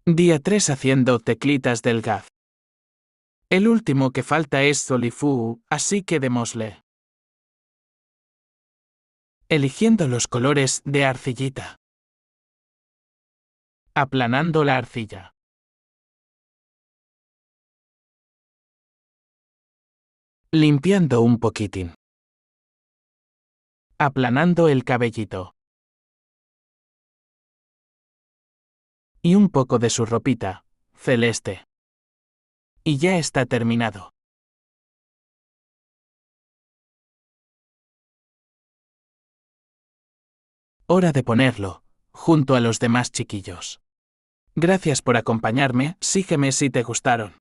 Día 3 haciendo teclitas del GAF. El último que falta es Solifu, así que démosle. Eligiendo los colores de arcillita. Aplanando la arcilla. Limpiando un poquitín. Aplanando el cabellito. Y un poco de su ropita, celeste. Y ya está terminado. Hora de ponerlo, junto a los demás chiquillos. Gracias por acompañarme, sígueme si te gustaron.